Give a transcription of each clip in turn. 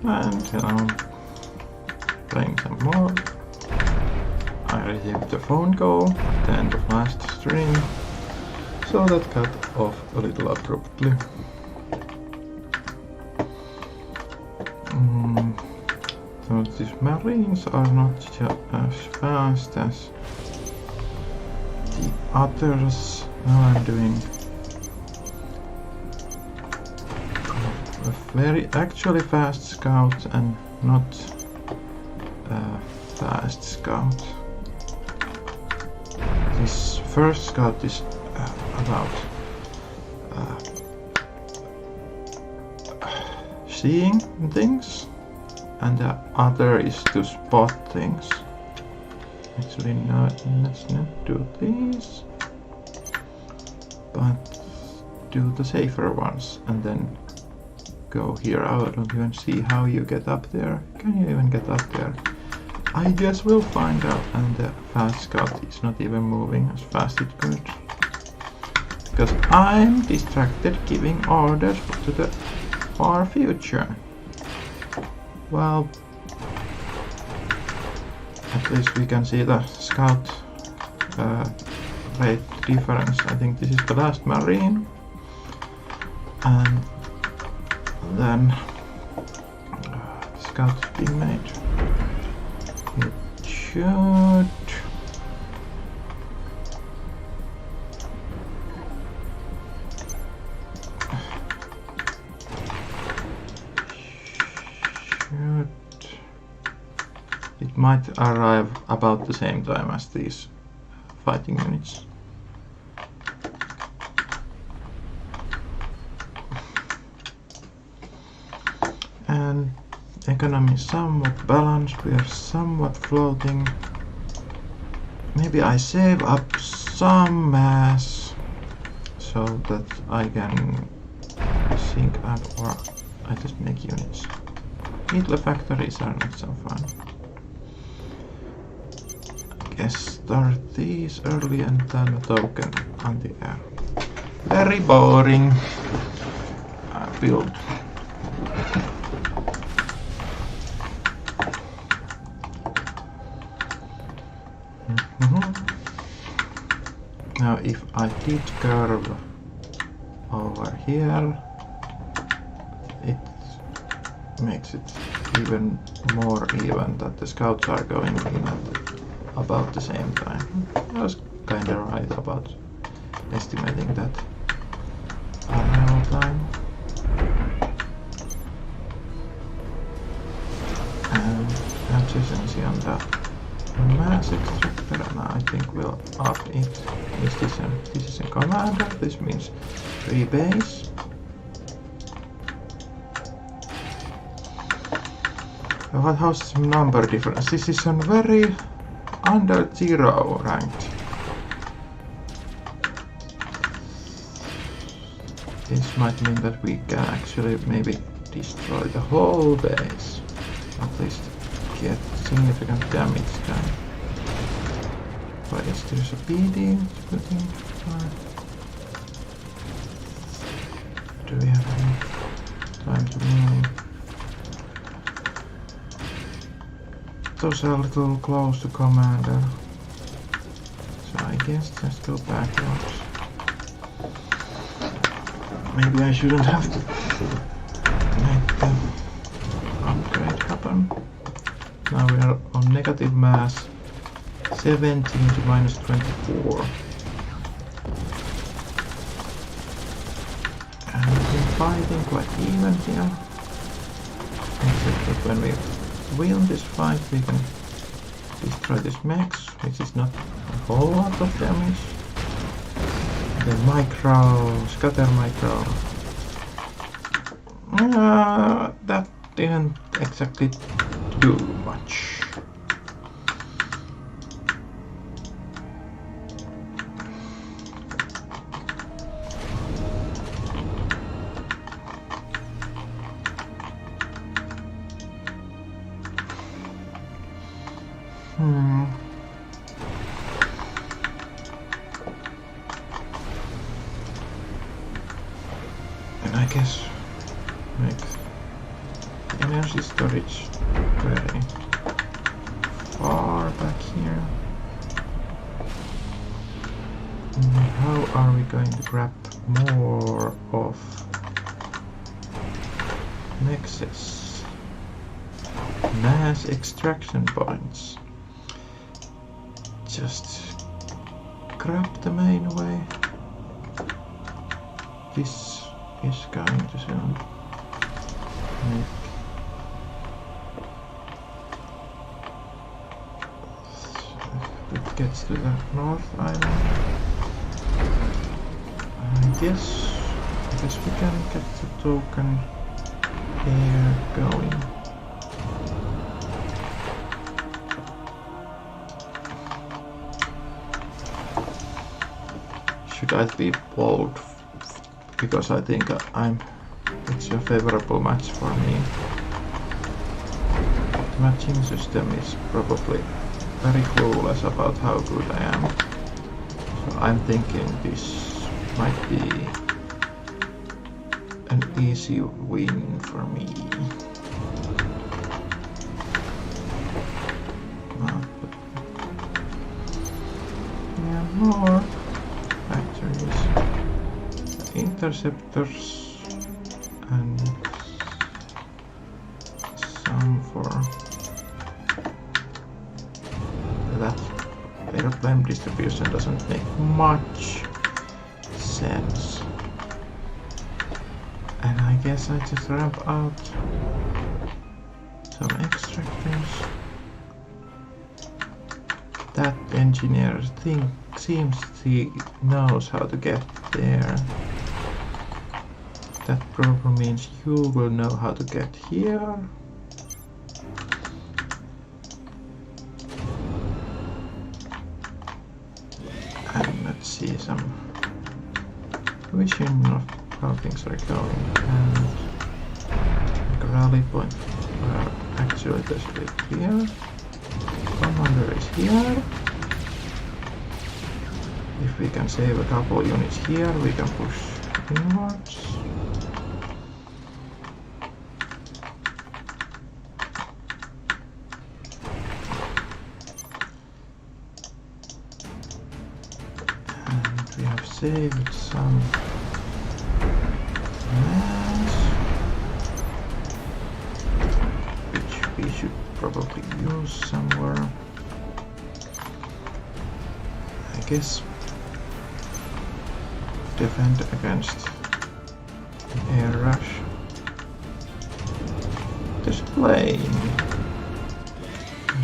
And playing some more. I received the phone call at the end of last stream, so that cut off a little abruptly. So these marines are not as fast as the others. Now I'm doing a very actually fast scout and not a fast scout. This first scout is about seeing things, and the other is to spot things. Actually, no, let's not do these, but do the safer ones and then go here. I don't even see how you get up there. Can you even get up there? I guess we'll find out. And the fast scout is not even moving as fast as it could, because I'm distracted giving orders to the far future. Well, at least we can see the scout rate difference. I think this is the last marine, and then the scout is being made. It should it might arrive about the same time as these fighting units. And economy is somewhat balanced, we are somewhat floating. Maybe I save up some mass so that I can sync up, or I just make units. Hitler factories are not so fun. I guess start these early and then a token on the air. Very boring build. Now if I did curve over here, it makes it even more even that the scouts are going in at about the same time. I was kinda right about estimating that arrival time. And efficiency on the mass extractor, and I think we'll up it. This is a commander, this means rebase. How's some number difference? This is a very under 0 ranked. This might mean that we can actually maybe destroy the whole base. At least get significant damage done. But yes, there's a PD putting. Do we have any time to move? Those are a little close to commander, so I guess just go backwards. Maybe I shouldn't have made the upgrade happen. Now we are on negative mass 17 to minus 24. And we've been fighting quite even here. Except that when we win this fight, we can destroy this mechs, which is not a whole lot of damage. The micro, scatter micro. That didn't exactly do much. And I guess energy storage very far back here. How are we going to grab more of Nexus? Mass extraction points. Just grab the main way. This is going to soon make it gets to the North Island. I guess we can get the token here going. Should I be bold? Because I think it's a favorable match for me. The matching system is probably very clueless about how good I am. So I'm thinking this might be an easy win for me. Yeah, more factories, interceptors, and some for that. Airplane distribution doesn't make much sense. And I guess I just ramp out some extractors. That engineer seems he knows how to get there. That probably means you will know how to get here. And let's see some vision of how things are going. And like a rally point where actually there's a bit here. Commander is here. If we can save a couple units here, we can push inwards. And we have saved some mass, which we should probably use somewhere. I guess defend against air rush. This plane.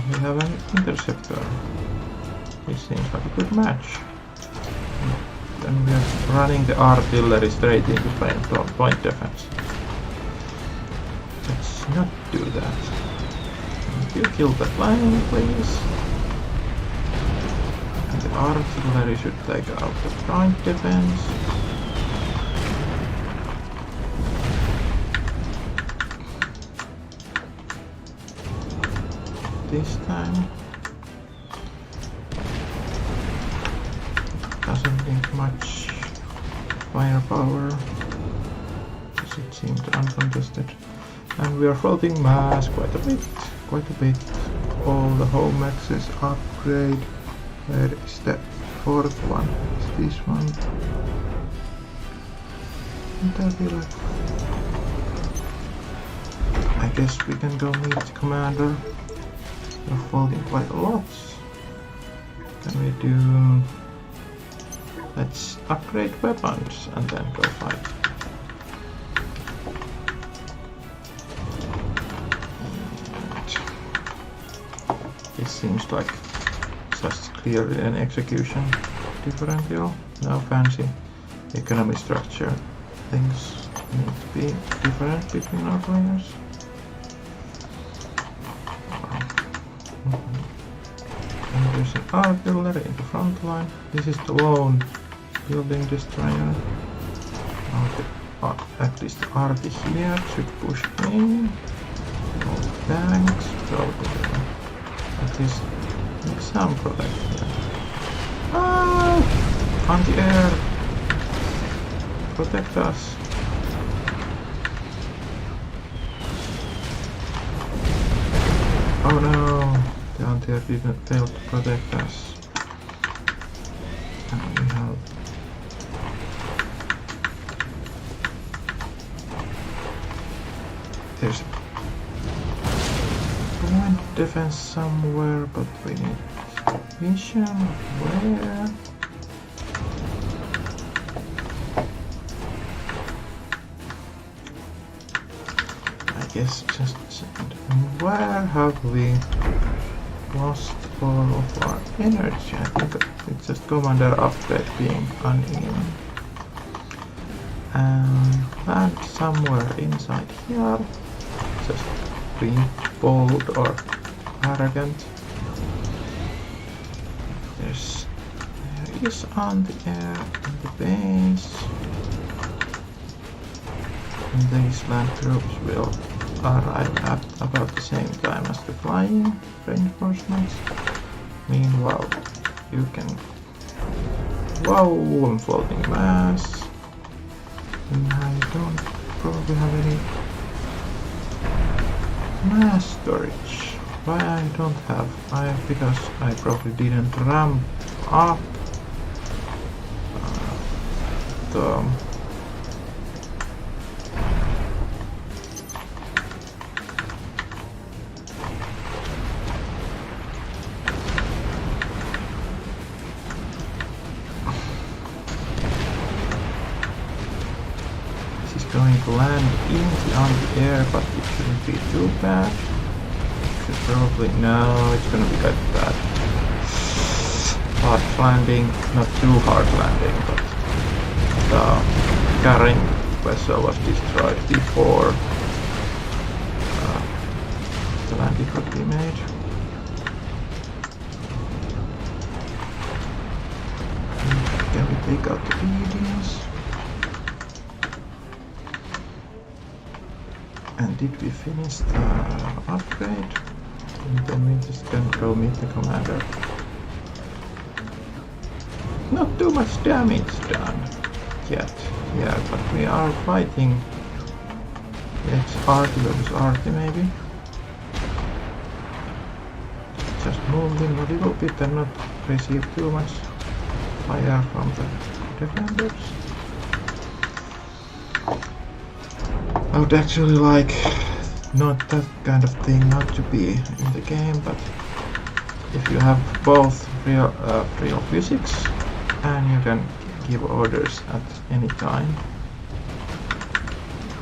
We have an interceptor. This seems like a good match. Then we are running the artillery straight into point defense. Let's not do that. You kill the plane, please. And the artillery should take out the point defense. This time doesn't need much firepower, because it seemed uncontested. And we are floating mass quite a bit. All the home access upgrade. Where is the fourth one? Is this one? That'll be like... I guess we can go meet the commander. We're floating quite a lot. Can we do... Let's upgrade weapons and then go fight. This seems like just clearly an execution differential. No fancy economy structure. Things need to be different between our players. And there's an artillery in the front line. This is the lone building destroyer. At least the arty here should push in. All the tanks, probably. At least make some product here. Ah! Anti-air! Protect us! Oh no! The anti-air didn't fail to protect us. And we have... There's a point defense somewhere, but we need vision. Where? I guess just a second. Where have we lost all of our energy? I think it's just commander upgrade being uneven. And land somewhere inside here. Just being bold or arrogant. There is on the air in the base. And these land troops will arrive at about the same time as the flying reinforcements. Meanwhile, you can... Wow, I'm floating mass. And I don't probably have any mass storage. Why I don't have? Because I probably didn't ramp up the going to land on the air, but it shouldn't be too bad. It's probably... No, it's gonna be quite bad. Hard landing, not too hard landing, but the carrying vessel was destroyed before the landing could be made. Can we take out the BDs? And did we finish the upgrade? And then we just can go meet the commander. Not too much damage done yet. Yeah, but we are fighting. It's Artillery's Arty maybe. Just move in a little bit and not receive too much fire from the defenders. I would actually like not that kind of thing not to be in the game, but if you have both real physics and you can give orders at any time,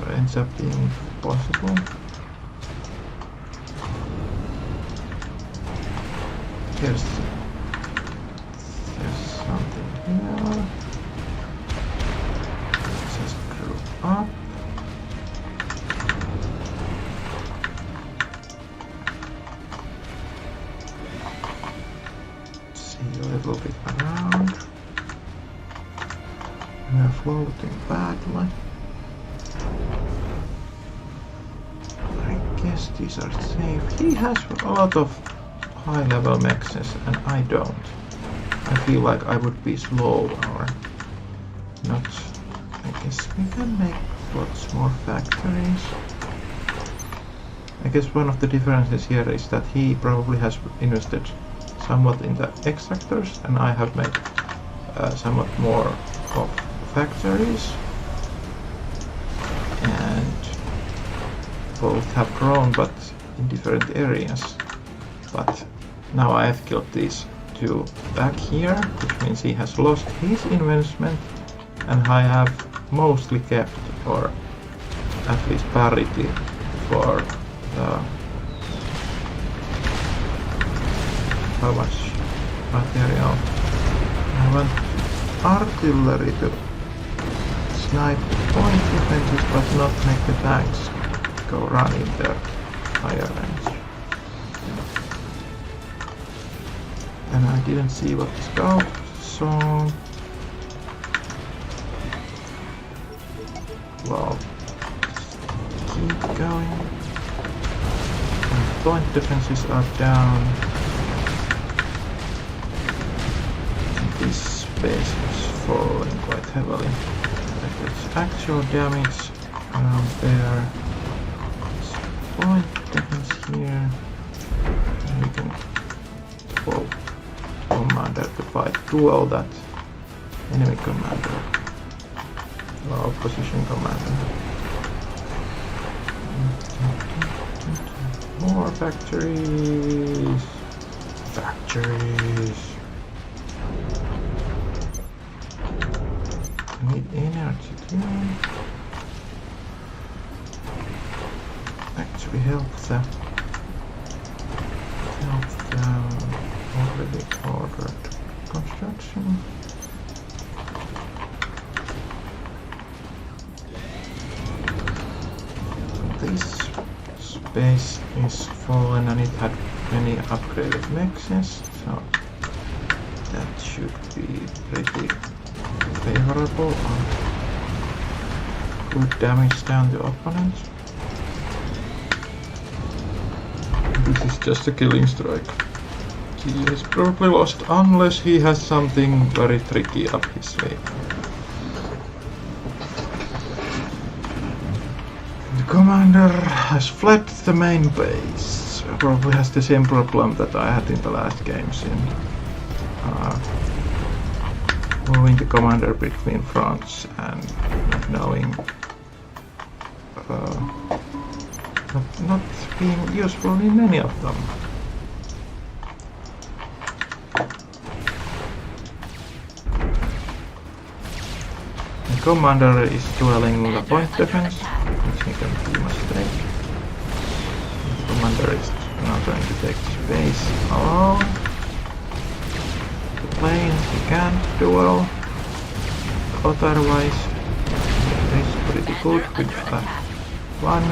it ends up being possible. There's something here. Just group up. A little bit around. We're floating badly. I guess these are safe. He has a lot of high level mexes and I don't. I feel like I would be slow or not. I guess we can make lots more factories. I guess one of the differences here is that he probably has invested somewhat in the extractors, and I have made somewhat more of factories, and both have grown but in different areas. But now I have killed these two back here, which means he has lost his investment, and I have mostly kept, or at least parity for the how much material. I want artillery to snipe point defenses but not make the tanks go running their higher range. And I didn't see what is go, so well, keep going. And point defenses are down. This base is falling quite heavily. There's actual damage around there. Point defense here. we can pull commander to fight duel that enemy commander or opposition commander. More factories. Factories. I need energy too. Actually help the already ordered construction. This space is fallen and it had many upgraded mexes, so that should be pretty favorable on good damage down to opponents. This is just a killing strike. He is probably lost unless he has something very tricky up his sleeve. The commander has fled the main base. Probably has the same problem that I had in the last games in moving the commander between fronts and not knowing, not being useful in any of them. The commander is dueling the point defense, which he can pretty much take. The commander is now trying to take space alone. The planes he can't duel. Otherwise, it's pretty good with that one.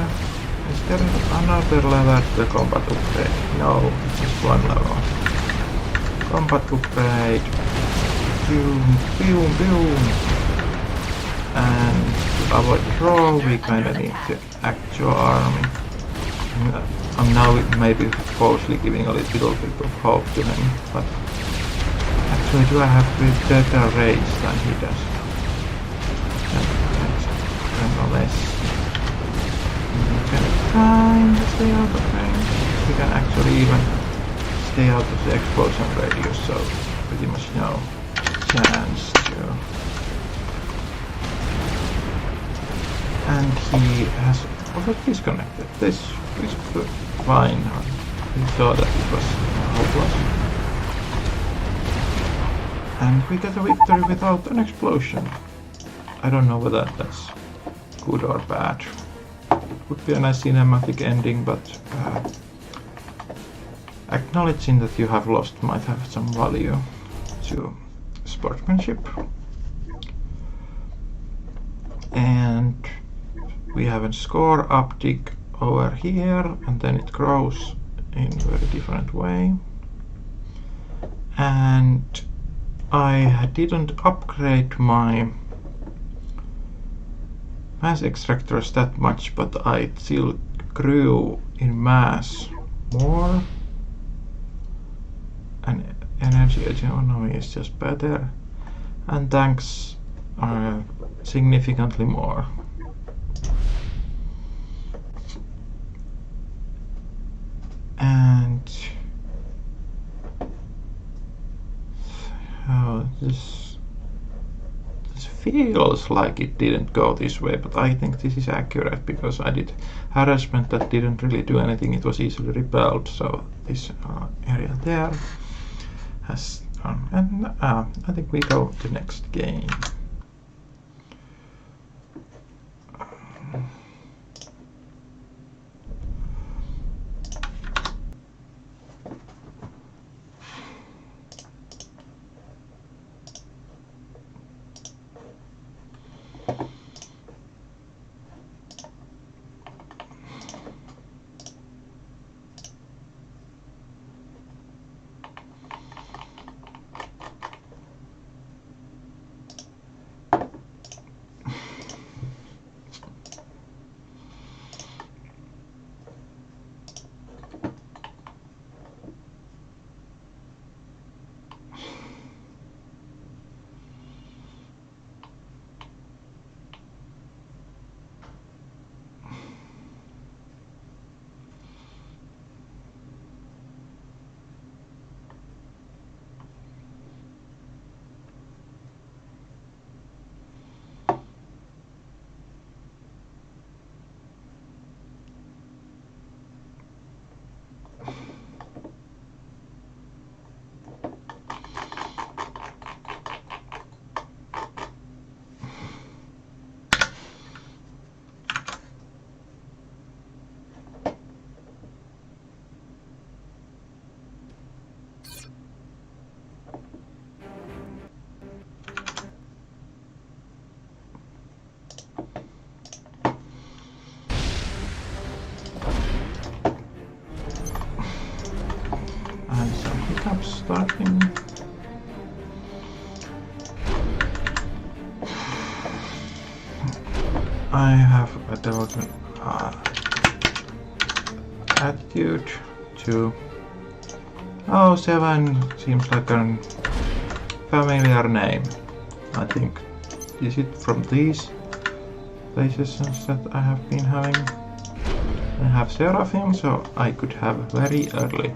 Is there another level to the combat upgrade? No, it's just one level. Combat upgrade. Boom, boom, boom. And to avoid draw, we kinda need the actual army. I'm now maybe falsely giving a little bit of hope to him, but actually do I have better rage than he does? Nonetheless, we can kind of stay out of range. We can actually even stay out of the explosion radius, so pretty much no chance to. And he has also disconnected. This is fine. He saw that it was hopeless. And we get a victory without an explosion. I don't know whether that's good or bad. Would be a nice cinematic ending, but acknowledging that you have lost might have some value to sportsmanship. And we have a score uptick over here, and then it grows in a very different way. And I didn't upgrade my mass extractors that much, but I still grew in mass more. And energy economy is just better. And tanks are significantly more. And this feels like it didn't go this way, but I think this is accurate because I did harassment that didn't really do anything. It was easily repelled, so this area there has and I think we go to next game. starting. I have a development attitude to 7 seems like a familiar name. I think is it from these places that I have been having. I have Seraphim, so I could have very early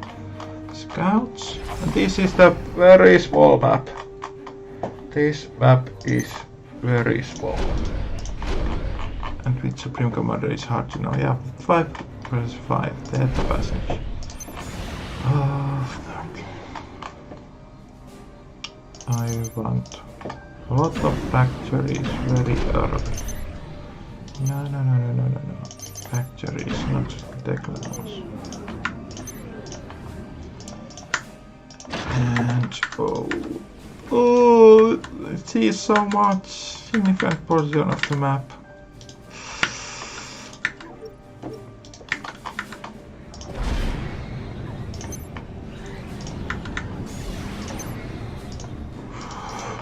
scouts. And this is the very small map. This map is very small. And with Supreme Commander it's hard to know. Yeah, 5 versus 5, Theta Passage. I want a lot of factories very early. No. Factories, not declarations. And it is so much significant portion of the map.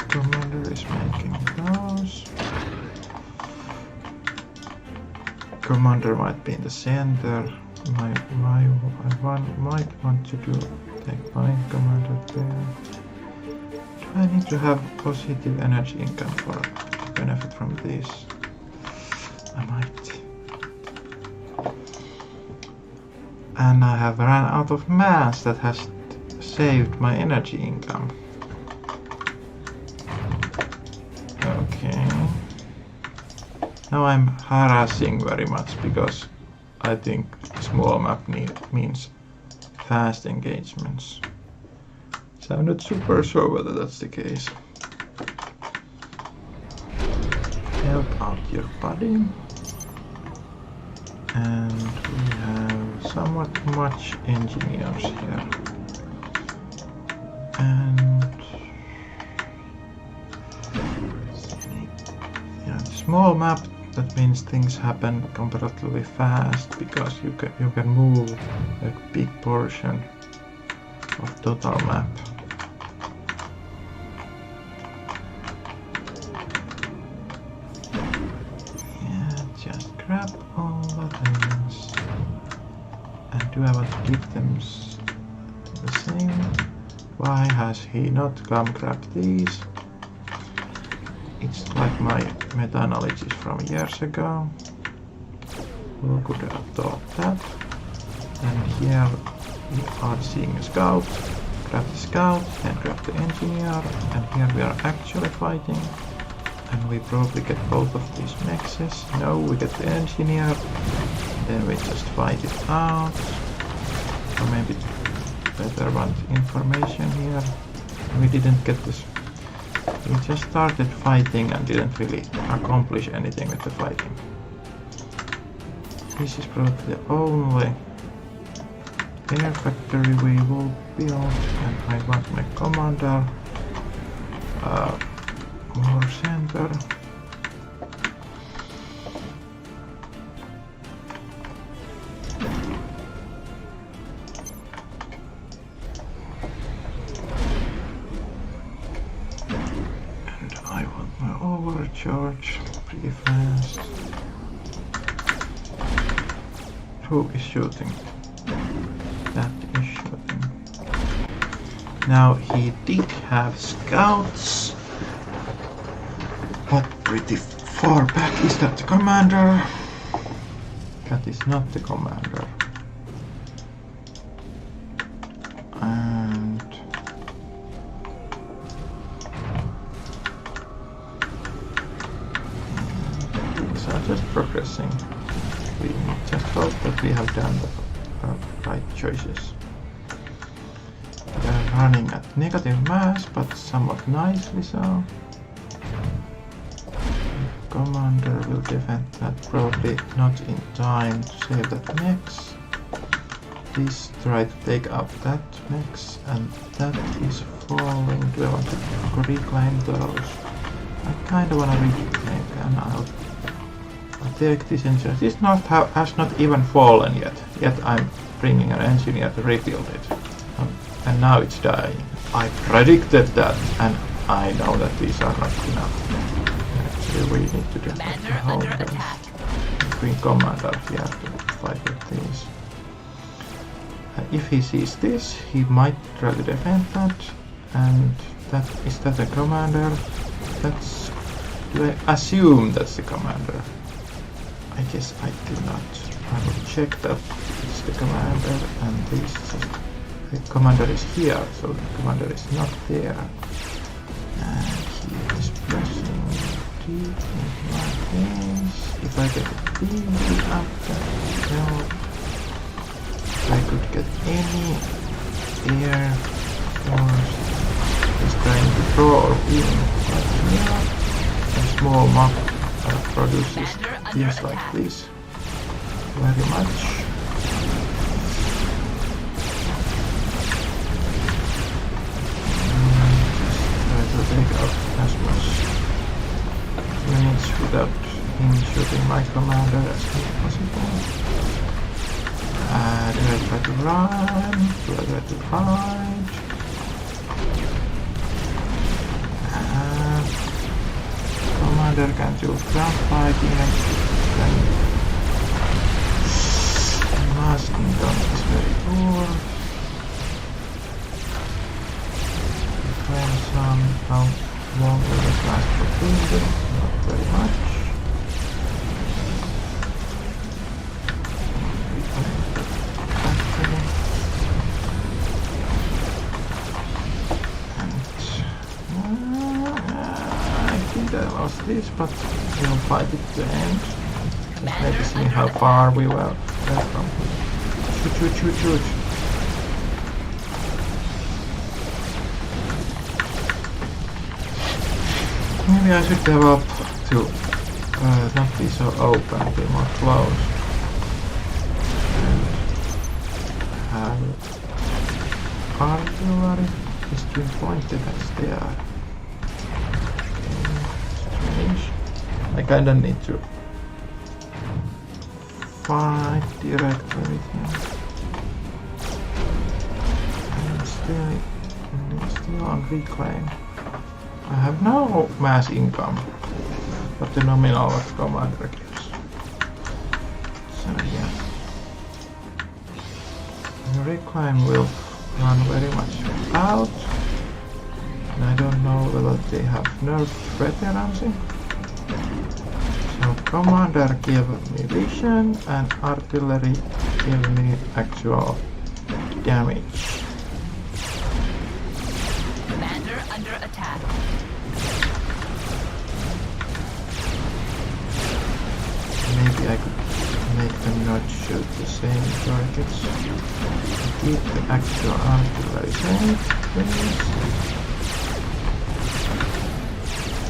Commander is making those. Commander might be in the center. I might want to take my commander there. Do I need to have positive energy income for benefit from this? I might. And I have run out of mass that has saved my energy income. Okay. Now I'm harassing very much because I think small map means fast engagements. So I'm not super sure whether that's the case. Help out your buddy. And we have somewhat much engineers here. And yeah, small map, that means things happen comparatively fast because you can move a big portion of total map. Yeah, just grab all the things. And do I want to give them the same? Why has he not come grab these? It's like my meta-analysis from years ago. Who could have thought that? And here we are seeing a scout. Grab the scout, then grab the engineer, and here we are actually fighting. And we probably get both of these mexes. No, we get the engineer, then we just fight it out. Or maybe better want information here. We didn't get this. We just started fighting and didn't really accomplish anything with the fighting. This is probably the only air factory we will build, and I want my commander more center. Overcharge pretty fast. Who is shooting? That is shooting. Now he did have scouts, but pretty far back. Is that the commander? That is not the commander. And just progressing. We just hope that we have done the right choices. We are running at negative mass, but somewhat nicely so. Commander will defend that, probably not in time to save that mech. Please try to take out that mech, and that is falling. Do I want to reclaim those? I kind of want to reclaim them. I'll take this engineer. This has not even fallen yet. Yet I'm bringing an engineer to rebuild it. and now it's dying. I predicted that, and I know that these are not enough. Actually, we need to just have the whole base. Green commander here to fight with these. If he sees this, he might try to defend that. And is that a commander? That's... do I assume that's the commander? I guess I do not. I will check that it's the commander, and this just... the commander is here, so the commander is not there. And he is pressing deep into my base. If I get a deep up there, no. I could get any air force. He's trying to draw in, but here a small map produces things like this very much. Just try to take out as much units without him shooting my commander as possible. Do I try to run? Do I try to hide? Commander can do ground fighting and last income is very poor. Claim some, how long will this last for building? Not very much. This, but we'll fight it to the end. Just maybe see how far we were from. Shoot. Maybe I should develop to not be so open, be more close. And have artillery is being pointed as they are. I kinda need to fight directly with him. I'm still on reclaim. I have no mass income, but the nominal what commander gives. So yeah. The reclaim will run very much out. And I don't know whether they have nerfed veterans in. So commander give me vision and artillery give me actual damage. Commander under attack. Maybe I could make them not shoot the same targets. Keep the actual artillery safe, please.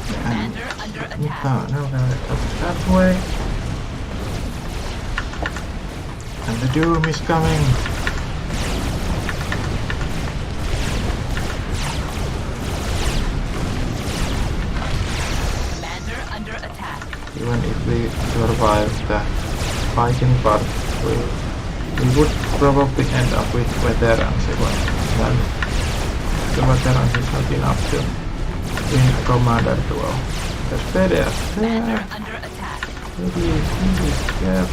Commander under attack. No, that way. And the doom is coming. Commander under attack. Even if we survive the fighting part, we would probably end up with veterans even. Then the veterans is not enough to win a commander duel. There's better. Commander under attack. Please, yeah,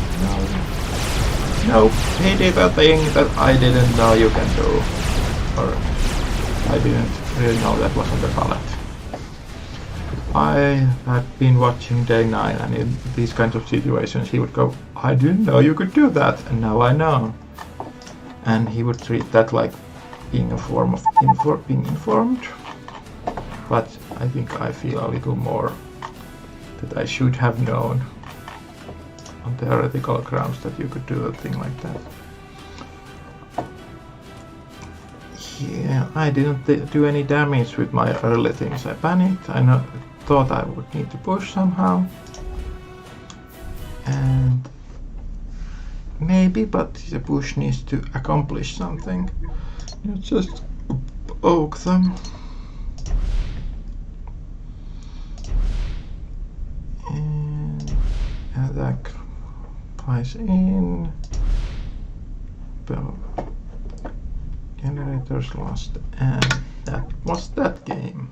no, he did a thing that I didn't know you can do. Or I didn't really know that was on the palette. I had been watching Day 9 and in these kinds of situations he would go, I didn't know you could do that and now I know. And he would treat that like being a form of being informed. But I think I feel a little more that I should have known on theoretical grounds that you could do a thing like that. Yeah, I didn't do any damage with my early things. I panicked. I thought I would need to push somehow. And maybe, but the push needs to accomplish something. You just poke them. And attack flies in. Generators lost, and that was that game.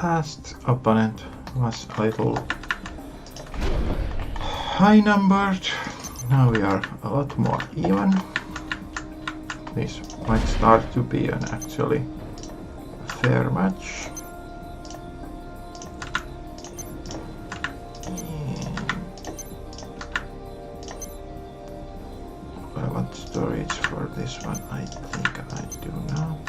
Last opponent was a little high numbered. Now we are a lot more even. This might start to be an actually fair match. What storage for this one? I think I do not.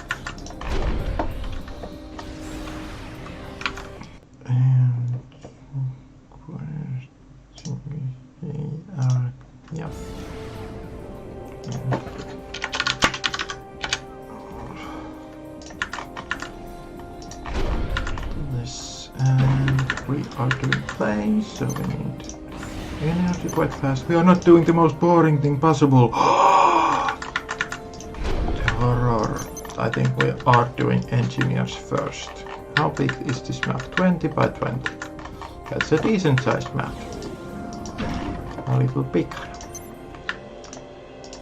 Yeah. This, and we are doing plays, so we need energy quite fast. We are not doing the most boring thing possible. The horror. I think we are doing engineers first. How big is this map? 20 by 20. That's a decent sized map. A little bigger.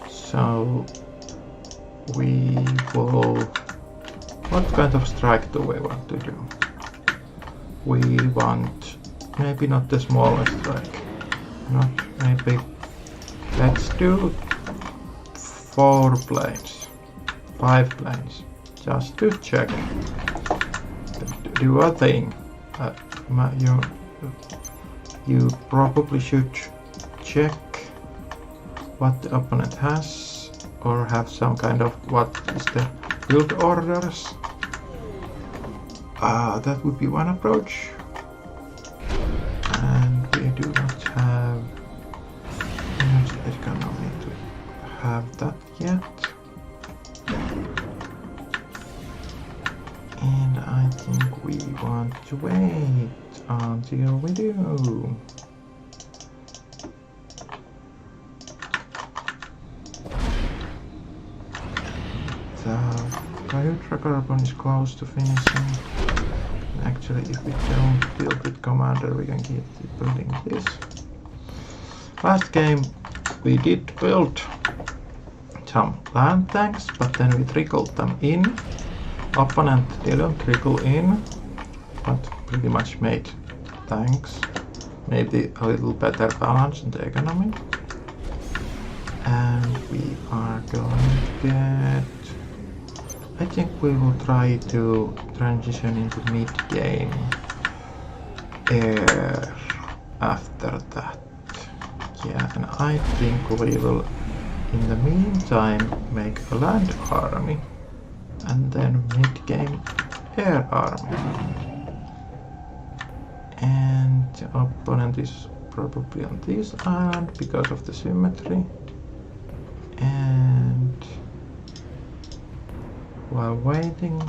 So we will... What kind of strike do we want to do? We want maybe not the smallest strike. Not maybe... Let's do 4 planes. 5 planes. Just to check. Do a thing. You probably should check what the opponent has, or have some kind of what is the build orders. That would be one approach. And we do not have energy economy to have that yet. And I think we want to wait until we do. The Kayutra carbon is close to finishing. Actually, if we don't build with commander, we can keep building this. Last game we did build some land tanks, but then we trickled them in. Opponent didn't trickle in, but pretty much made tanks. Maybe a little better balance in the economy. And we are going to get... I think we will try to transition into mid-game air after that. Yeah, and I think we will in the meantime make a land army and then mid-game air army. And the opponent is probably on this island because of the symmetry. And while waiting,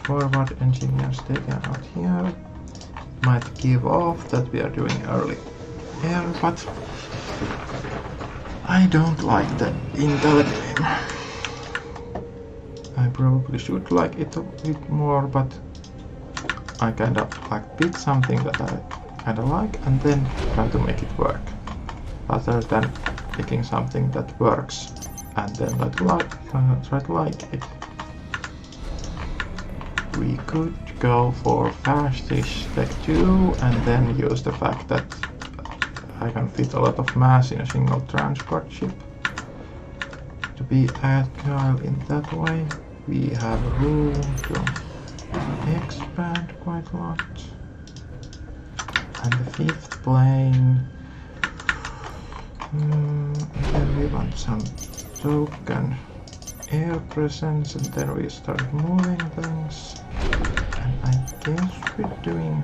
forward engineers taken out here might give off that we are doing early air, but I don't like that intel game. I probably should like it a bit more, but I kind of like pick something that I kind of like and then try to make it work, rather than picking something that works and then try to like it. We could go for fastish tech 2 and then use the fact that I can fit a lot of mass in a single transport ship to be agile in that way. We have room to expand quite a lot. And the 5th plane, then we want some token air presence, and then we start moving things. And I guess we're doing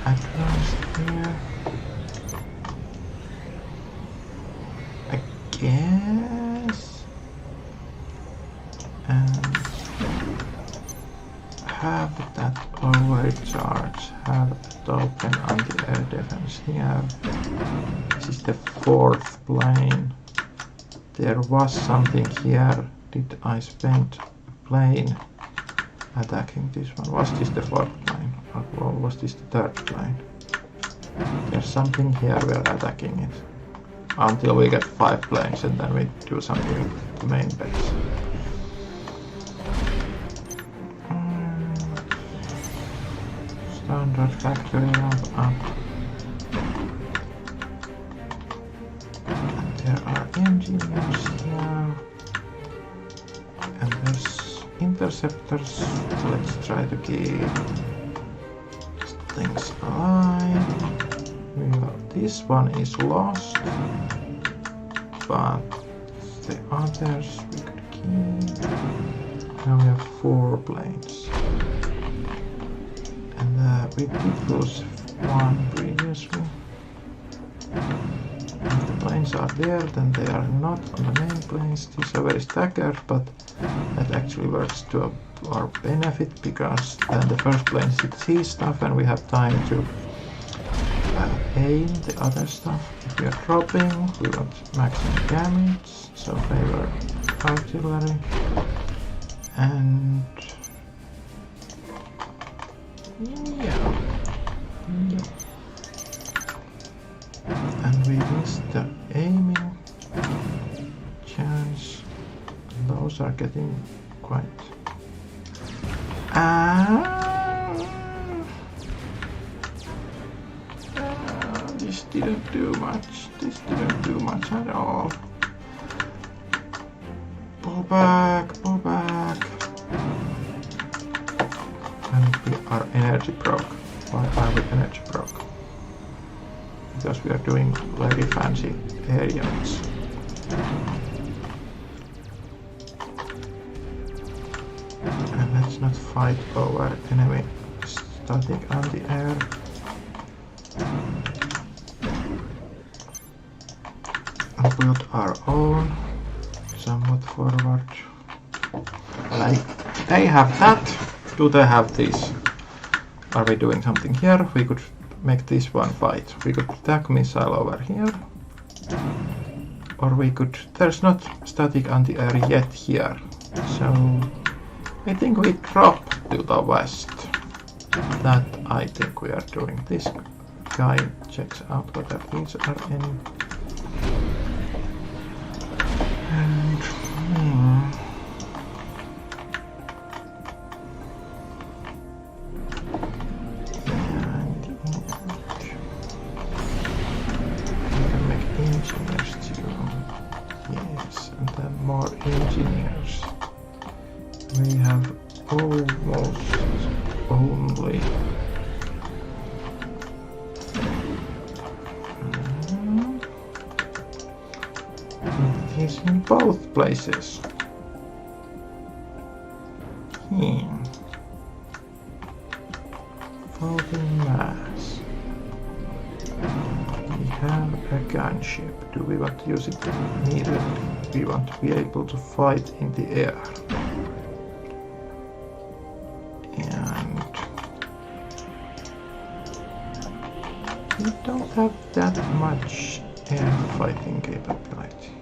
advanced here. I guess. And have that overcharge, have a token anti-air defense here. This is the 4th plane. There was something here. Did I spend a plane attacking this one? Was this the 4th plane? Or was this the 3rd plane? There's something here, we're attacking it. Until we get 5 planes and then we do something with the main base. Standard factory ramp up. There are engineers here. And there's interceptors. Let's try to keep things alive. This one is lost. But the others we could keep. Now we have 4 planes. And we did lose 1 previously. If the planes are there, then they are not on the main planes. These are very staggered, but that actually works to our benefit, because then the first plane sees stuff and we have time to aim the other stuff. If we are dropping, we want maximum damage, so favor artillery. And yeah. And we missed the aiming chance. Those are getting quite... this didn't do much. This didn't do much at all. Pull back, pull back. And we are energy broke. Why are we energy broke? Because we are doing very fancy air units. And let's not fight over enemy static anti-air. And build our own somewhat forward. Like, they have that. Do they have this? Are we doing something here? We could make this one fight. We could attack missile over here. Or we could... There's not static anti-air yet here. So I think we drop to the west. That I think we are doing. This guy checks out whether these are any. And engineers too. Yes, and then more engineers. We have almost only enemies in both places. Floating mass. We have a gunship. Do we want to use it immediately? We want to be able to fight in the air. And we don't have that much air fighting capability.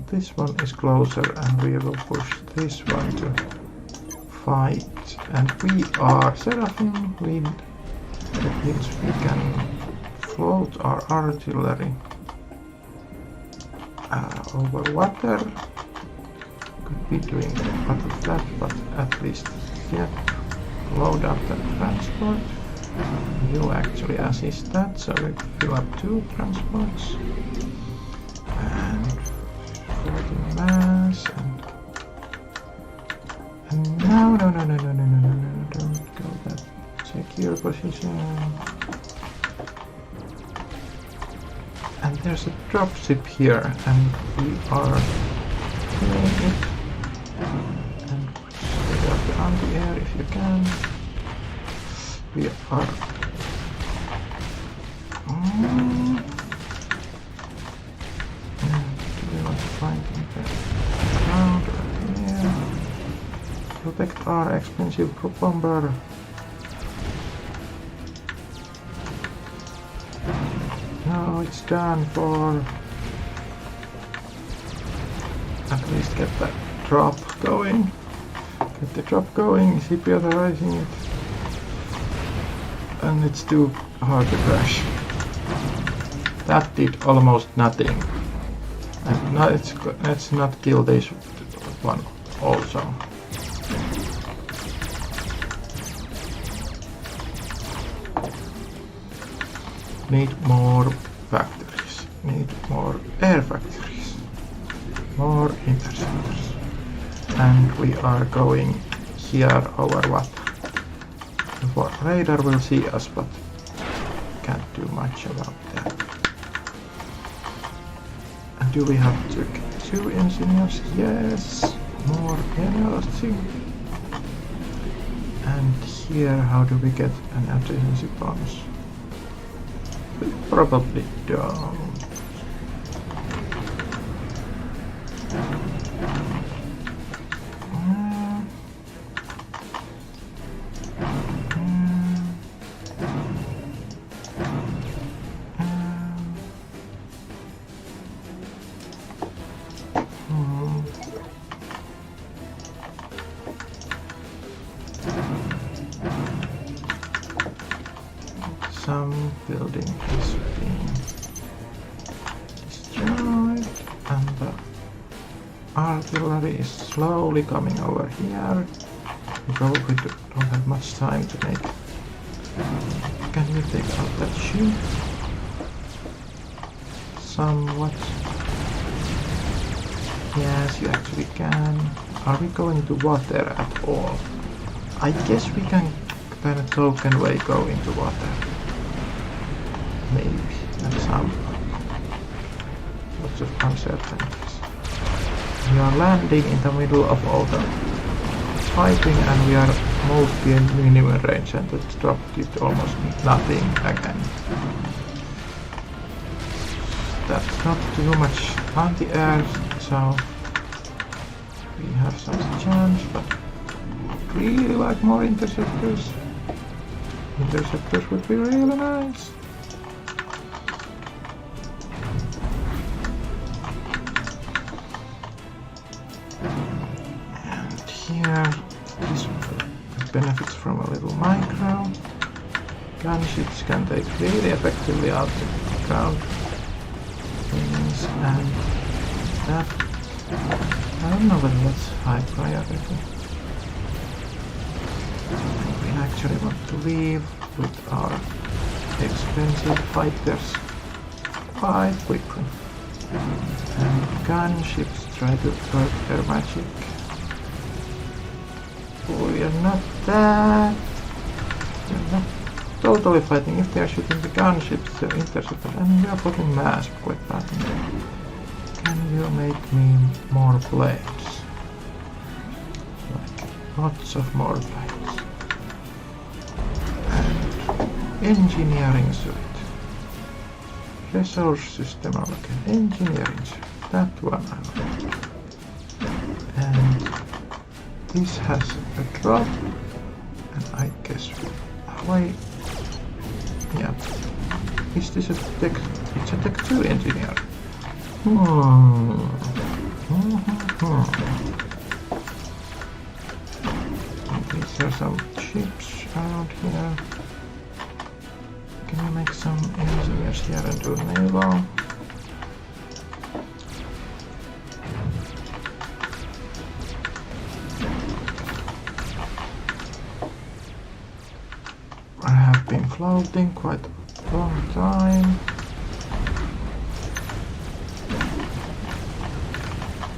This one is closer and we will push this one to fight. And we are Seraphim wind. That means we can float our artillery over water. Could be doing a lot of that, but at least yet load up the transport. You actually assist that, so we fill up 2 transports. And floating mass and no, don't go that secure position. And there's a dropship here, and we are killing it. And get up on the air if you can. We are. Do we want to find in the ground or in the air? Protect our expensive group bomber. No, it's done for. At least get that drop going. Get the drop going, CP authorizing it. And it's too hard to crash. That did almost nothing. And now let's not kill this one also. Need more factories. Need more air factories. More interceptors. And we are going here over water. The radar will see us, but can't do much about that. And do we have to get 2 engineers? Yes. More energy. And here, how do we get an adjacency bonus? We probably don't. Some building is being destroyed and the artillery is slowly coming over here. We probably don't have much time to make. Can you take out that ship? Somewhat. Yes, you actually can. Are we going to water at all? I guess we can kind of token way go into water. Maybe. And some. Lots of uncertainties. We are landing in the middle of all the fighting and we are mostly in minimum range and it's dropped it almost nothing again. That's not too much on the air, so we have some chance, but I'd really like more interceptors. Interceptors would be really nice. And here, this benefits from a little micro. Gunships can take really effectively out the ground things, and that, I don't know whether that's high priority. We actually want to leave with our expensive fighters quite quickly. And gunships try to work their magic. We are not that. We're not totally fighting. If they are shooting the gunships, the interceptors, and we are putting mass quite badly. Can you make me more blades? Like, lots of more blades. And engineering suite. Resource system allocate. Engineering suite. That one I like. And this has a drop. And I guess why? Yeah. Is this a tech? It's a tech 2 engineer. These are some chips around here. Can you make some engineers here and do naval? I have been floating quite a long time.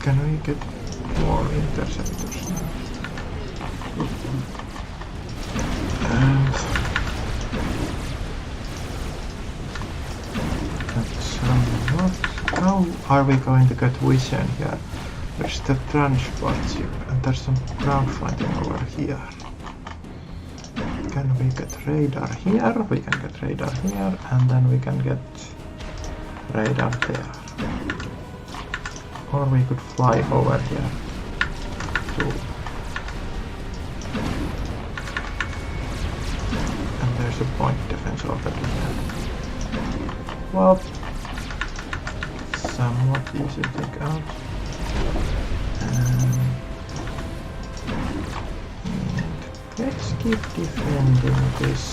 Can we get more interceptors now? And that's somewhat. How are we going to get vision here? There's the transport ship and there's some ground fighting over here. Can we get radar here? We can get radar here and then we can get radar there. Or we could fly over here too. And there's a point defense already here. Well, somewhat easy to take out. And let's keep defending this.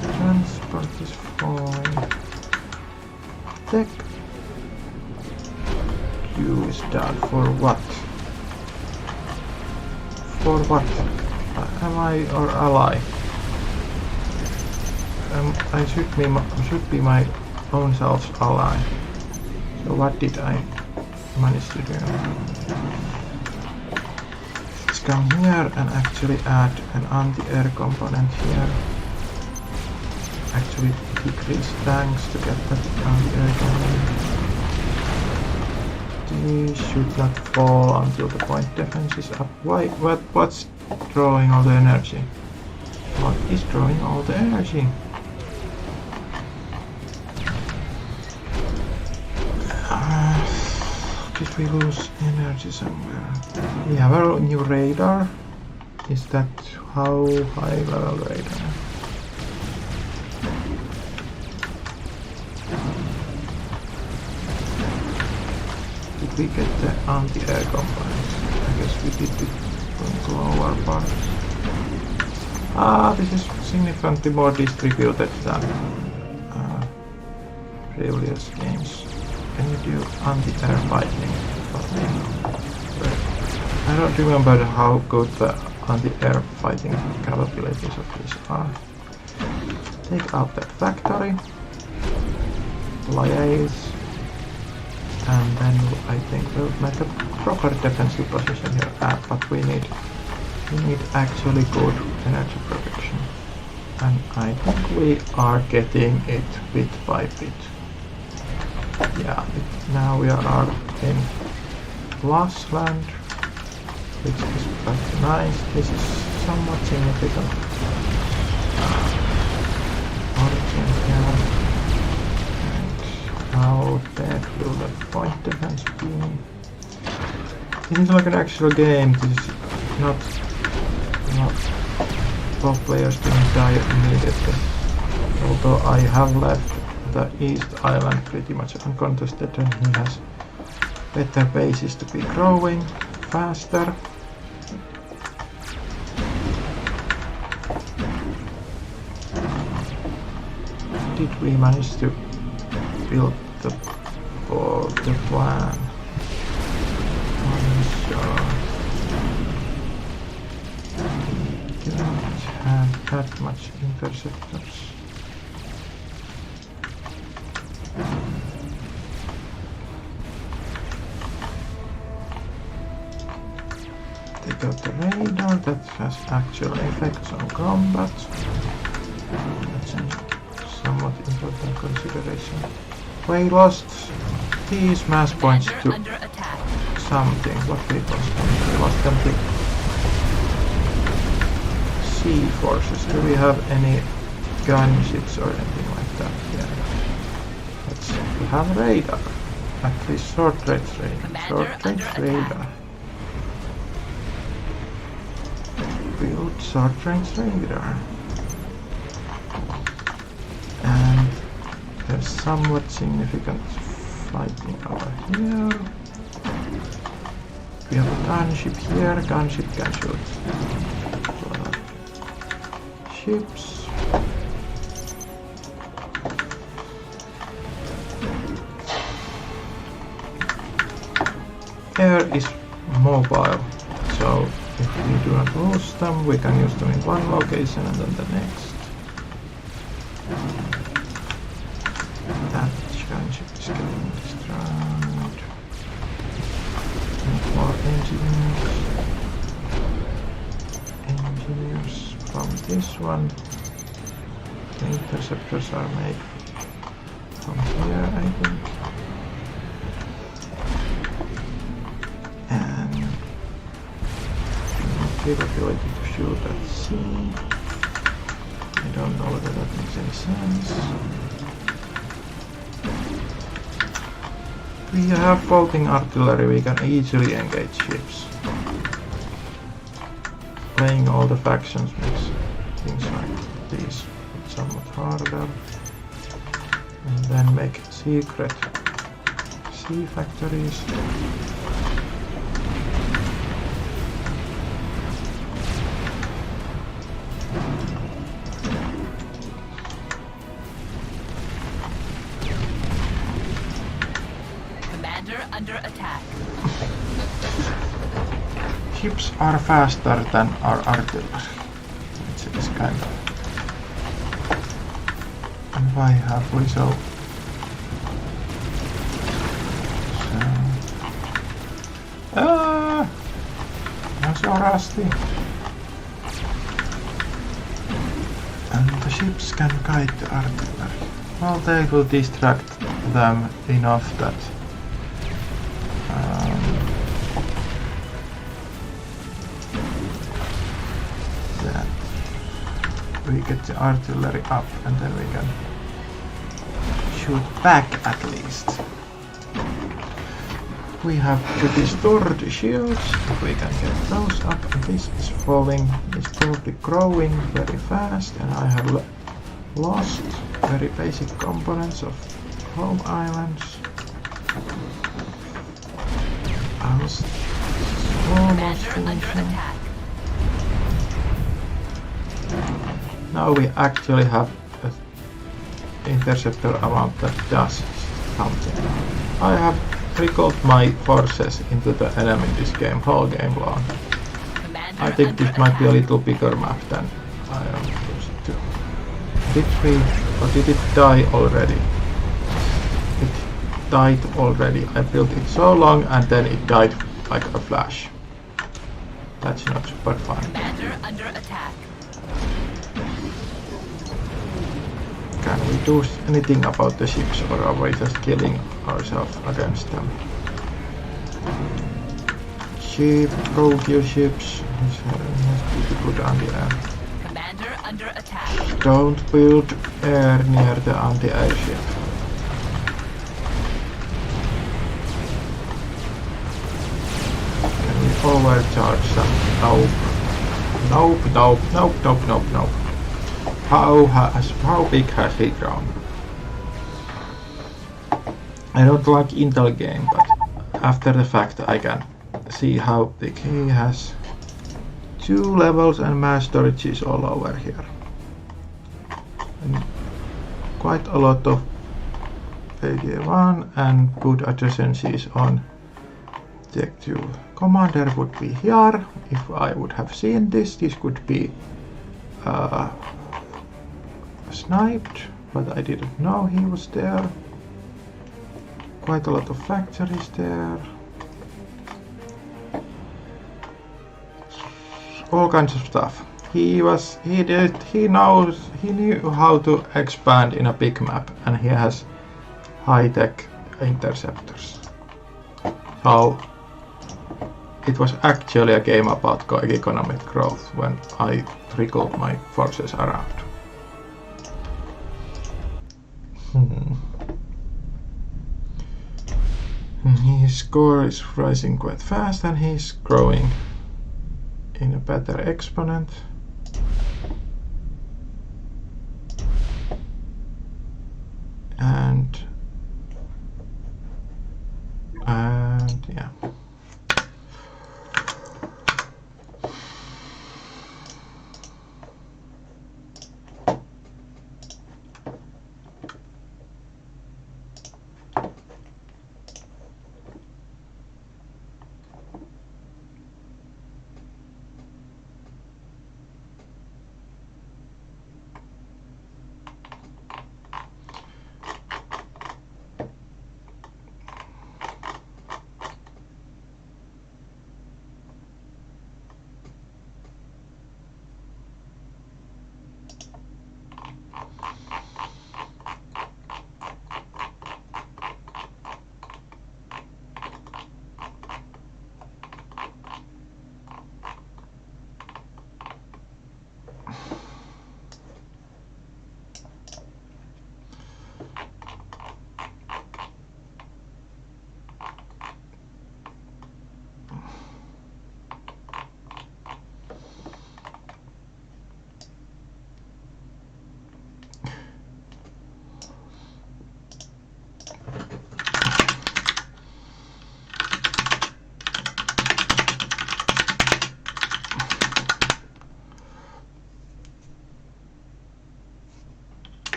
Transport is falling. Tech Q is down. For what? For what? Am I or ally? I should be my own self's ally. So what did I manage to do? Let's come here and actually add an anti-air component here. Actually decrease tanks to get that anti-air component. These should not fall until the point defense is up. Why? What's drawing all the energy? What is drawing all the energy? Did we lose energy somewhere? We have a new radar. Is that how high level radar? Did we get the anti-air components? I guess we did it from the lower part. This is significantly more distributed than previous games. Can you do anti-air fighting for me? I don't remember how good the anti-air fighting capabilities of this are. Take out that factory. Liaise. And then I think we'll make a proper defensive position here. But we need actually good energy protection. And I think we are getting it bit by bit. Yeah, now we are in Lost Land, which is quite nice. This is somewhat significant. Origin here. And how dead will the point defense be? This is like an actual game. This is not both players didn't die immediately. Although I have left the East Island pretty much uncontested and he has better bases to be growing faster. Did we manage to build the plan? I'm sure. We don't have that much interceptors. out the radar, that has actual effects on combat. That's a somewhat important consideration. We lost these mass points Commander to under attack. something. What we lost them? We lost them to sea forces. Do we have any gunships or anything like that here? Let's see. We have radar. At least short range radar. Commander Short range under radar. Build short range radar. And there's somewhat significant fighting over here. We have a gunship here. Gunship can shoot ships. Air is mobile, so if we do not lose them, we can use them in one location and then the next. That gunship is getting destroyed. And more engineers. Engineers from this one. The interceptors are made from here, I think. And capability to shoot at sea. I don't know whether that makes any sense. We have floating artillery, we can easily engage ships. Playing all the factions makes things like these somewhat harder. And then make secret sea factories. Under attack. Ships are faster than our artillery. It's kind of. And why have we so? I'm so rusty. And the ships can guide the artillery. Well, they will distract them enough that we get the artillery up and then we can shoot back at least. We have pretty stored shields, if we can get those up. And this is falling, it's probably growing very fast, and I have lost very basic components of home islands. I was almost finishing. Now we actually have an interceptor amount that does something. I have trickled my forces into the enemy this game, whole game long. I think this might be a little bigger map than I am used to. Did we, or did it die already? It died already. I built it so long and then it died like a flash. That's not super fun. Commander under attack. Can we do anything about the ships, or are we just killing ourselves against them? Ship, probe your ships. Let's be good anti-air. Commander under attack. Don't build air near the anti-air ship. Can we overcharge them? Nope. Nope, nope, nope, nope, nope, nope. How big has he grown? I don't like Intel game, but after the fact I can see how big he has. 2 levels and mass storage is all over here. And quite a lot of AD1 and good adjacencies on Tech 2. Commander would be here. If I would have seen this, this could be sniped, but I didn't know he was there. Quite a lot of factories there. all kinds of stuff. He knew how to expand in a big map, and he has high-tech interceptors. So it was actually a game about economic growth when I trickled my forces around. His score is rising quite fast, and he's growing in a better exponent. And yeah.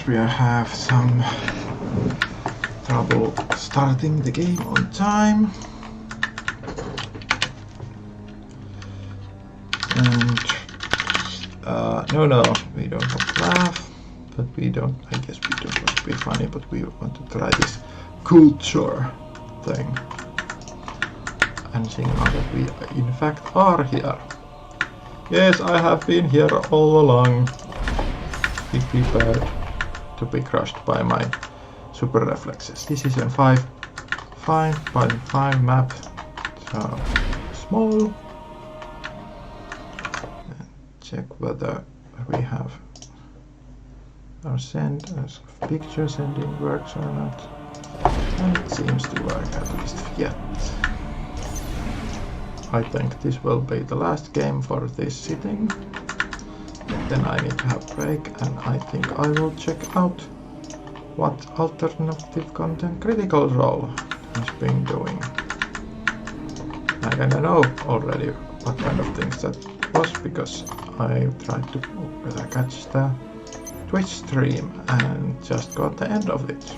We have some trouble starting the game on time. And no, we don't want to laugh, but I guess we don't want to be funny, but we want to try this culture thing and signal that we in fact are here. Yes, I have been here all along. Be prepared to be crushed by my super reflexes. This is a 5.5 map, so small. And check whether we have or send as picture sending works or not. And it seems to work at least yet. I think this will be the last game for this sitting. Then I need to have a break, and I think I will check out what alternative content Critical Role has been doing. I kinda know already what kind of things that was, because I tried to catch the Twitch stream and just got the end of it.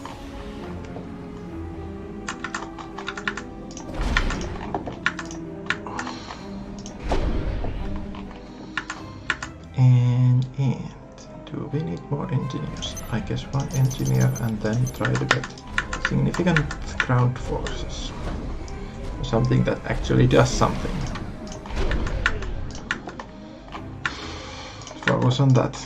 And do we need more engineers? I guess one engineer and then try to get significant ground forces. Something that actually does something. Focus on that.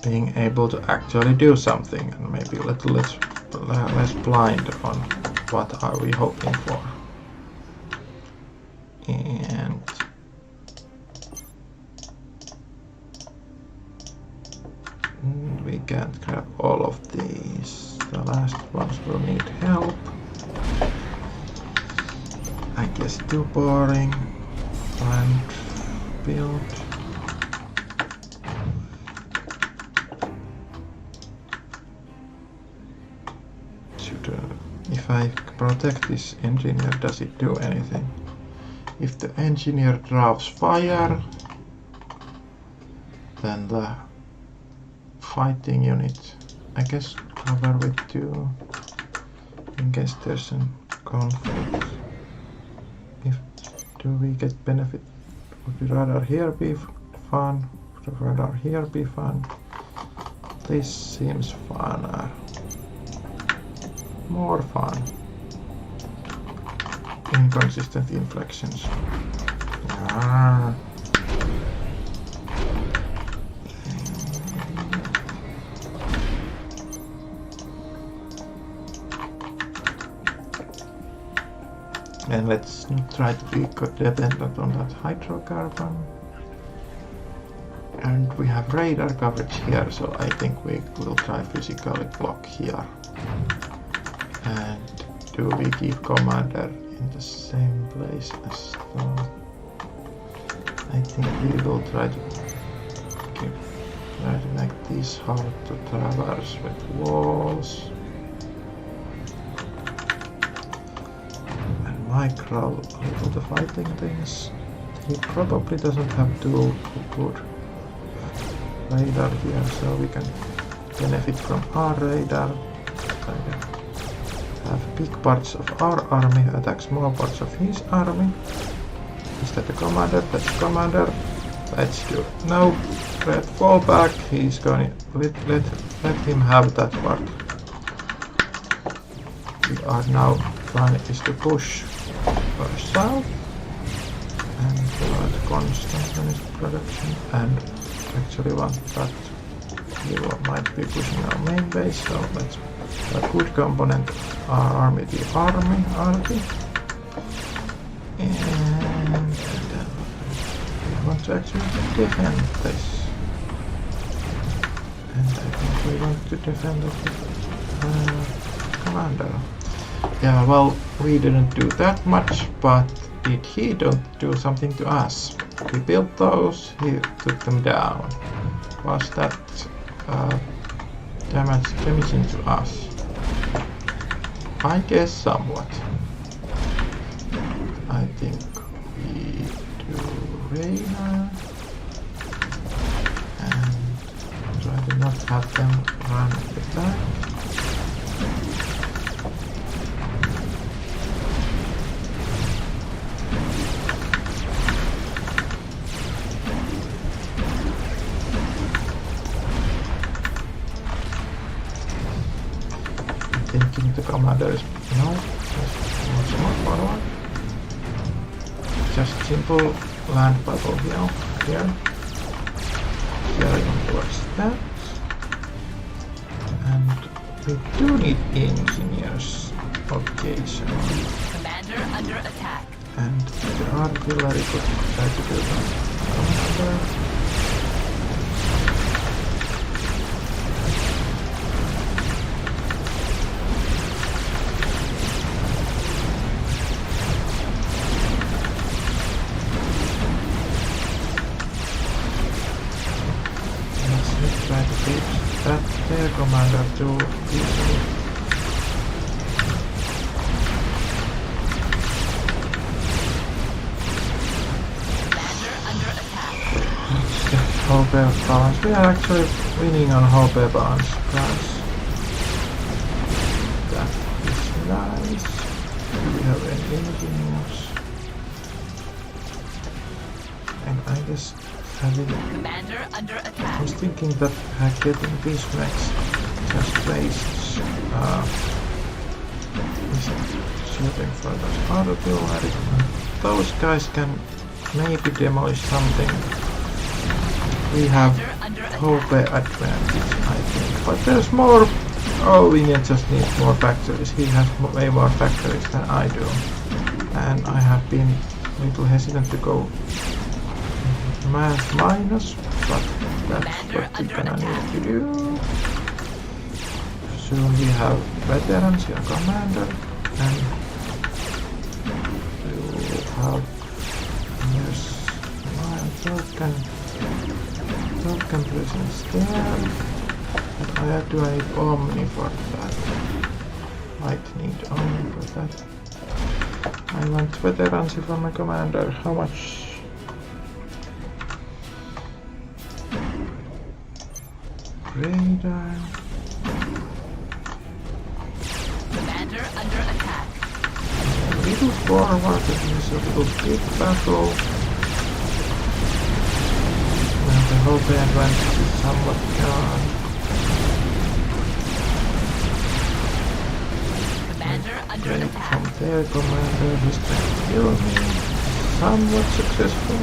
Being able to actually do something, and maybe a little less blind on what are we hoping for. And we can't grab all of these. The last ones will need help. I guess too boring. And build. If I protect this engineer, does it do anything? If the engineer draws fire, then the fighting unit, I guess, cover with 2 in case there's a conflict. Do we get benefit? Would the radar here be fun? Would the radar here be fun? This seems funner. More fun. Inconsistent inflections. Ah. And let's try to be dependent on that hydrocarbon. And we have radar coverage here, so I think we will try physically block here. And do we keep commander in the same place as the... I think we will try to make these hard to traverse with walls. And micro a little the fighting things. He probably doesn't have too good radar here, so we can benefit from our radar. Have big parts of our army attack small parts of his army. Is that the commander? That's the commander. Let's do it. No, Red, fall back. He's going. Let him have that part. We are now trying to push south and provide constant unit production, and actually want that we might be pushing our main base. So let's a good component our army, the army. And we want to actually defend this. And I think we want to defend the commander. Yeah, well, we didn't do that much, but did he don't do something to us? We built those, he took them down. Was that damaging to us? I guess somewhat. I think we do radar and try to not have them run the back. Thinking the commander is much more forward. Just simple land battle here. Carrying towards that. And we do need engineers occasionally. Commander under attack. And the artillery could try to do that. commander too easily. Commander under attack. The whole bear balance. We are actually winning on whole bear balance, guys. That is nice. Do we have any engineers? And I guess having... Commander under I attack. was thinking that getting these mechs just wastes shooting for those artillery. Those guys can maybe demolish something. We have hope advantage, I think. But there's more. Oh, we just need more factories. He has way more factories than I do. And I have been a little hesitant to go mass minus, but that's what we're gonna need to do. Soon we have veterans here, commander, and we will have yes, my token presence there. But I have to need Omni for that. Might need Omni for that. I want veterans for my commander. How much? Radar. Commander under attack. A little forward, it is a little big battle. Well, the whole advantage is somewhat gone. Commander under Break attack. from there, commander, he's trying to kill me. Somewhat successful.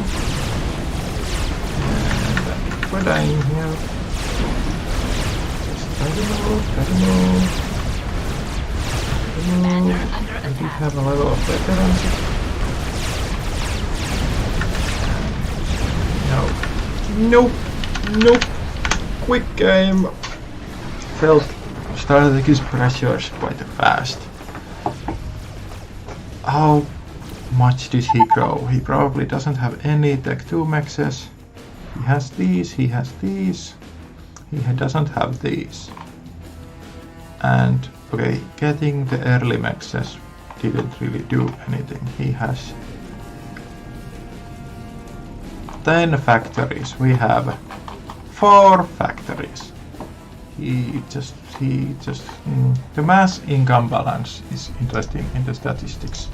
And we're dying here. Try to move. Commander under And we attack. have a level of veterans. No. Nope. Quick game. Felt strategic pressures quite fast. How much did he grow? He probably doesn't have any Tech 2 mexes. He has these, he has these. He doesn't have these. And okay, getting the early mexes didn't really do anything. He has 10 factories. We have 4 factories. The mass income balance is interesting in the statistics.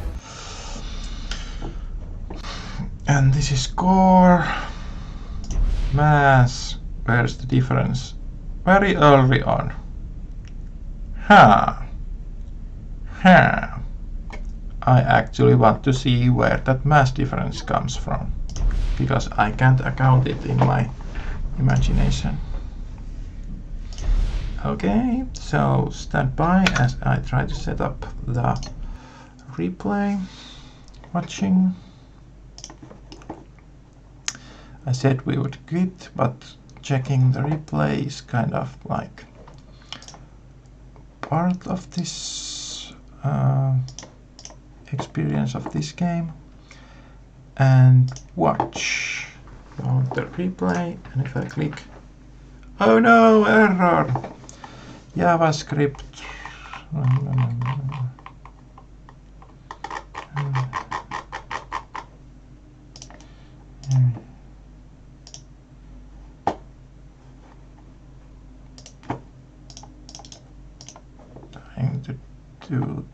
And this is core mass. Where's the difference? Very early on. I actually want to see where that mass difference comes from, because I can't account it in my imagination. Okay, so stand by as I try to set up the replay watching. I said we would quit, but checking the replay is kind of like part of this experience of this game. And watch. On the replay, and if I click, oh no, error! JavaScript. Trying to do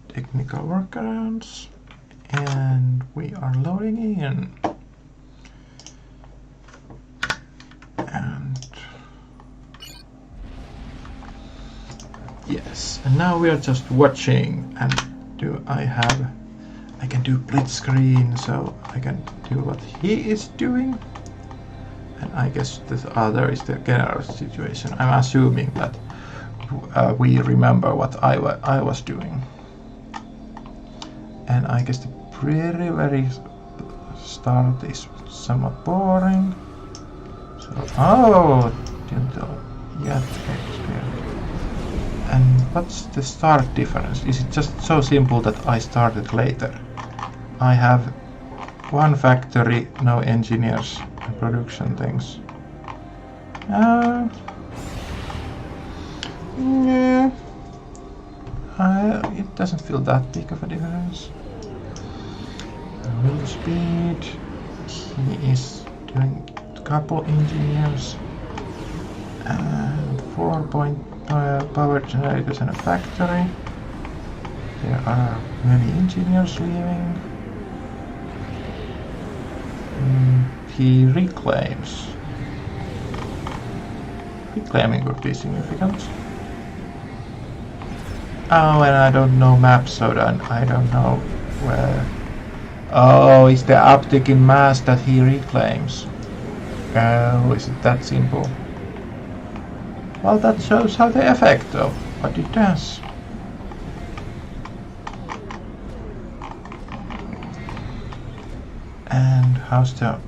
technical workarounds, and we are loading in. And yes, and now we are just watching. And I can do split screen, so I can do what he is doing. And I guess this other is the general situation. I'm assuming that we remember what I was doing. And I guess the very start is somewhat boring. So, oh, didn't yet experience. And what's the start difference? Is it just so simple that I started later? I have one factory, no engineers and production things. Yeah. It doesn't feel that big of a difference. Real speed. He is doing a couple engineers and 4 power generators in a factory. There are many engineers leaving. He reclaims. Reclaiming would be significant. Oh, and I don't know maps, so then I don't know where. Oh, it's the uptick in mass that he reclaims. Oh, is it that simple? Well, that shows how the effect of what it does. And how's the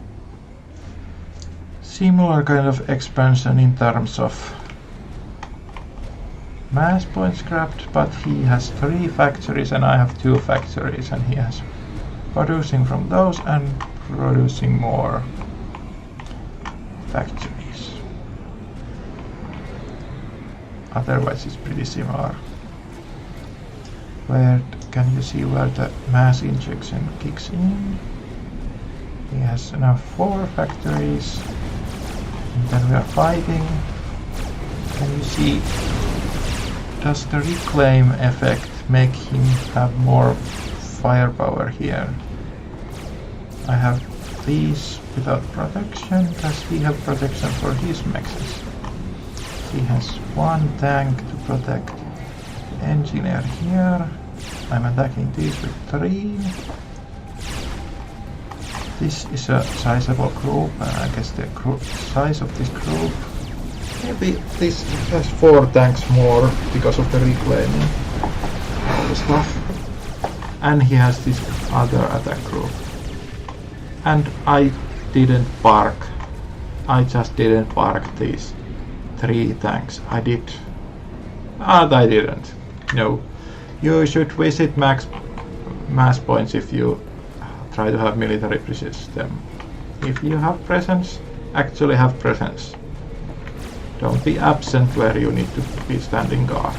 similar kind of expansion in terms of mass points grabbed, but he has 3 factories and I have 2 factories, and he has producing from those and producing more factories. Otherwise it's pretty similar. Where can you see where the mass injection kicks in? He has now 4 factories, and then we are fighting. Can you see, does the reclaim effect make him have more firepower here? I have these without protection. Does he have protection for his mexes? He has 1 tank to protect the engineer here. I'm attacking these with 3. This is a sizable group, and I guess the size of this group, maybe this has 4 tanks more because of the reclaiming all the stuff. And he has this other attack group. And I didn't park. I just didn't park these 3 tanks. I did. And I didn't. No. You should visit mass points if you try to have military system. If you have presence, actually have presence. Don't be absent where you need to be standing guard.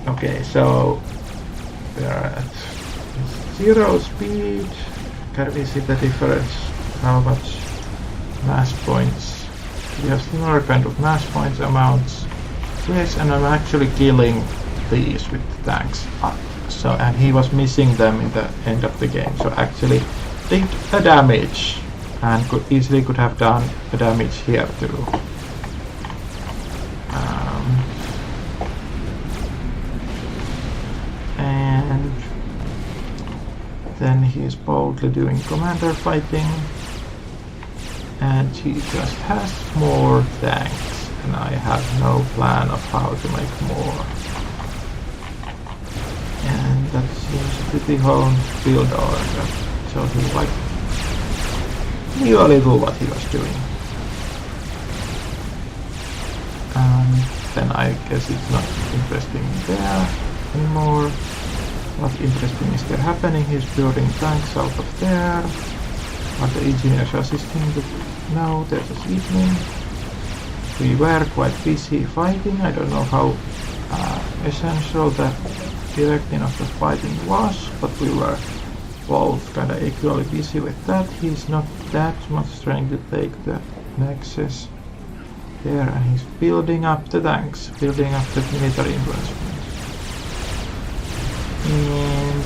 Okay, so we are at 0 speed. Can we see the difference? How much mass points? We have similar kind of mass points amounts. Yes, and I'm actually killing these with the tanks. So, and he was missing them in the end of the game. So actually did a damage, and could have done a damage here too. And then he is boldly doing commander fighting, and he just has more tanks, and I have no plan of how to make more. And that seems pretty honed field order, so he knew a little what he was doing. Then I guess it's not interesting there anymore. What interesting is there happening? He's building tanks out of there. Are the engineers assisting? No, there's a evening. We were quite busy fighting. I don't know how essential the directing of the fighting was, but we were both kind of equally busy with that. He's not that much trying to take the nexus there, and he's building up the tanks, building up the military influence. And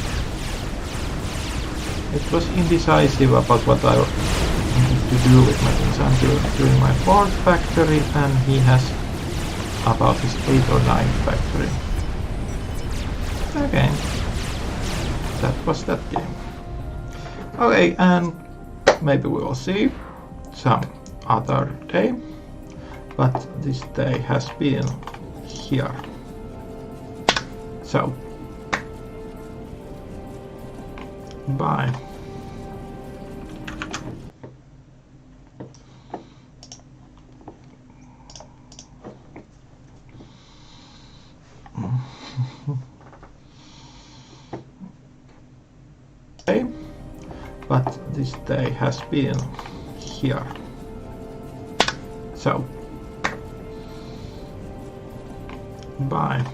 it was indecisive about what I wanted to do with my things. I'm doing my 4th factory, and he has about his 8th or 9th factory. Okay, that was that game. Okay, and maybe we will see some other day, but this day has been here. So, bye. But this day has been here. So, bye.